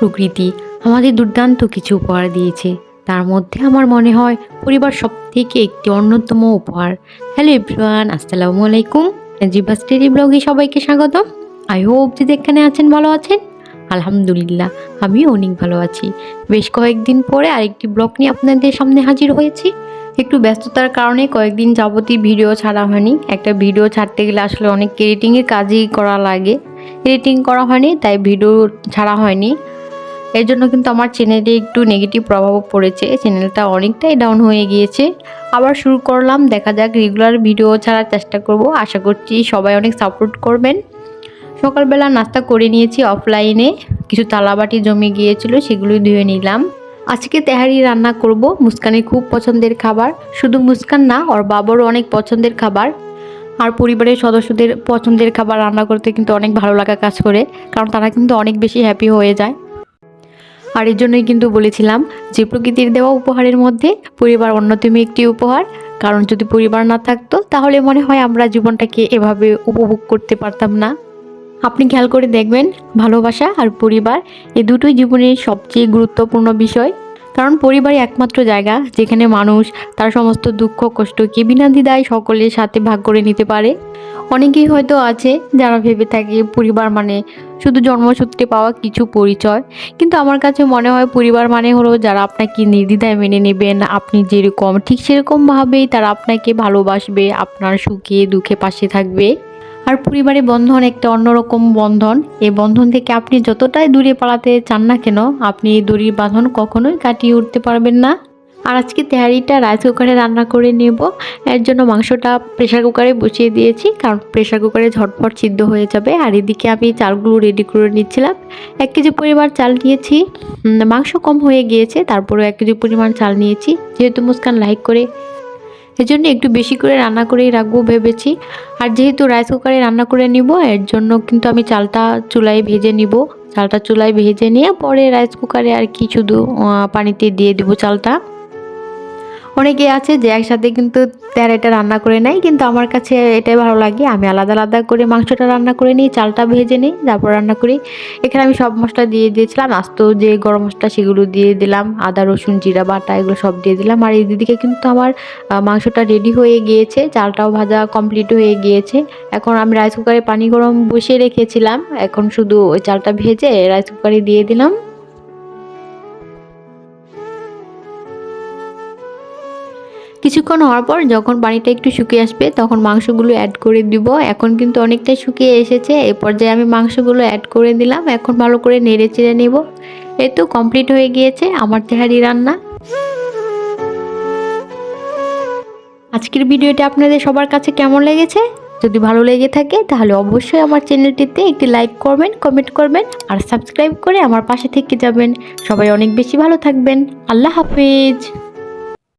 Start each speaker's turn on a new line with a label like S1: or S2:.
S1: প্রকৃতি আমাদের দুর্দান্ত কিছু উপহার দিয়েছে। তার মধ্যে আমার মনে হয় পরিবার সবথেকে একটি অন্যতম উপহার। হ্যালো এভরিওয়ান, আসসালামু আলাইকুম। জিবা স্টেডি ব্লগে সবাইকে স্বাগতম। আই হোপ যে যেখানে আছেন ভালো আছেন। আলহামদুলিল্লাহ, আমিও অনেক ভালো আছি। বেশ কয়েকদিন পরে আরেকটি ব্লগ নিয়ে আপনাদের সামনে হাজির হয়েছি। একটু ব্যস্ততার কারণে কয়েকদিন যাবতীয় ভিডিও ছাড়া হয়নি। একটা ভিডিও ছাড়তে গেলে আসলে অনেক এডিটিংয়ের কাজই করা লাগে, এডিটিং করা হয়নি, তাই ভিডিও ছাড়া হয়নি। এর জন্য কিন্তু আমার চ্যানেলে একটু নেগেটিভ প্রভাবও পড়েছে, চ্যানেলটা অনেকটাই ডাউন হয়ে গিয়েছে। আবার শুরু করলাম, দেখা যাক রেগুলার ভিডিও ছাড়ার চেষ্টা করব। আশা করছি সবাই অনেক সাপোর্ট করবেন। সকালবেলা নাস্তা করে নিয়েছি অফলাইনে, কিছু তালাবাটি জমে গিয়েছিল, সেগুলোই ধুয়ে নিলাম। আজকে তেহারি রান্না করব, মুস্কানের খুব পছন্দের খাবার। শুধু মুস্কান না, ওর বাবারও অনেক পছন্দের খাবার। আর পরিবারের সদস্যদের পছন্দের খাবার রান্না করতে কিন্তু অনেক ভালো লাগা কাজ করে, কারণ তারা কিন্তু অনেক বেশি হ্যাপি হয়ে যায়। আর এর জন্যই কিন্তু বলেছিলাম যে প্রকৃতির দেওয়া উপহারের মধ্যে পরিবার অন্যতম একটি উপহার। কারণ যদি পরিবার না থাকতো তাহলে মনে হয় আমরা জীবনটাকে এভাবে উপভোগ করতে পারতাম না। আপনি খেয়াল করে দেখবেন, ভালোবাসা আর পরিবার এই দুটোই জীবনের সবচেয়ে গুরুত্বপূর্ণ বিষয়। কারণ পরিবারই একমাত্র জায়গা যেখানে মানুষ তার সমস্ত দুঃখ কষ্টকে বিনা দ্বিধায় সকলের সাথে ভাগ করে নিতে পারে। অনেকেই হয়তো আছে যারা ভেবে থাকে পরিবার মানে শুধু জন্মসূত্রে পাওয়া কিছু পরিচয়, কিন্তু আমার কাছে মনে হয় পরিবার মানে হলো যারা আপনাকে নির্দ্বিধায় মেনে নেবেন। আপনি যেরকম ঠিক সেরকমভাবেই তারা আপনাকে ভালোবাসবে, আপনার সুখে দুঃখে পাশে থাকবে। আর পরিবারের বন্ধন একটা অন্যরকম বন্ধন। এই বন্ধন থেকে আপনি যতটাই দূরে পালাতে চান না কেন, আপনি এই দড়ির বাঁধন কখনোই কাটিয়ে উঠতে পারবেন না। আর আজকে তেহারিটা রাইস কুকারে রান্না করে নেব। এর জন্য মাংসটা প্রেশার কুকারে বসিয়ে দিয়েছি, কারণ প্রেশার কুকারে ঝটপট সিদ্ধ হয়ে যাবে। আর এদিকে আমি চালগুলো রেডি করে নিচ্ছিলাম। 1 কেজি পরিমাণ চাল নিয়েছি, মাংস কম হয়ে গিয়েছে, তারপরেও 1 কেজি পরিমাণ চাল নিয়েছি। যেহেতু মুস্কান লাইক করে, এজন্য একটু বেশি করে রান্না করেই রাখবো ভেবেছি। আর যেহেতু রাইস কুকারে রান্না করে নিব, এর জন্য কিন্তু আমি চালটা চুলায় ভেজে নিব। চালটা চুলায় ভেজে নিয়ে পরে রাইস কুকারে আর কি শুধু পানিতে দিয়ে দিব চালটা। অনেকে আছে যে একসাথে কিন্তু তেহারিটা রান্না করে নেয়, কিন্তু আমার কাছে এটাই ভালো লাগে। আমি আলাদা আলাদা করে মাংসটা রান্না করে নিই, চালটা ভেজে নিই, তারপর রান্না করি। এখানে আমি সব মশলা দিয়ে দিয়েছিলাম, আস্ত যে গরম মশলা সেগুলো দিয়ে দিলাম, আদা রসুন জিরা বাটা এগুলো সব দিয়ে দিলাম। আর এই দিদিকে কিন্তু আমার মাংসটা রেডি হয়ে গিয়েছে, চালটাও ভাজা কমপ্লিট হয়ে গিয়েছে। এখন আমি রাইস কুকারে পানি গরম বসিয়ে রেখেছিলাম, এখন শুধু ওই চালটা ভেজে রাইস কুকারে দিয়ে দিলাম। কিছুক্ষণ হওয়ার পর যখন পানিটা একটু শুকিয়ে আসবে তখন মাংসগুলো অ্যাড করে দিব। এখন কিন্তু অনেকটাই শুকিয়ে এসেছে, এই পর্যায়ে আমি মাংসগুলো অ্যাড করে দিলাম। এখন ভালো করে নেড়ে চেড়ে নেব। এই তো কমপ্লিট হয়ে গিয়েছে আমার তেহারি রান্না। আজকের ভিডিওটা আপনাদের সবার কাছে কেমন লেগেছে? যদি ভালো লেগে থাকে তাহলে অবশ্যই আমার চ্যানেলটিতে একটি লাইক করবেন, কমেন্ট করবেন আর সাবস্ক্রাইব করে আমার পাশে থেকে যাবেন। সবাই অনেক বেশি ভালো থাকবেন। আল্লাহ হাফেজ।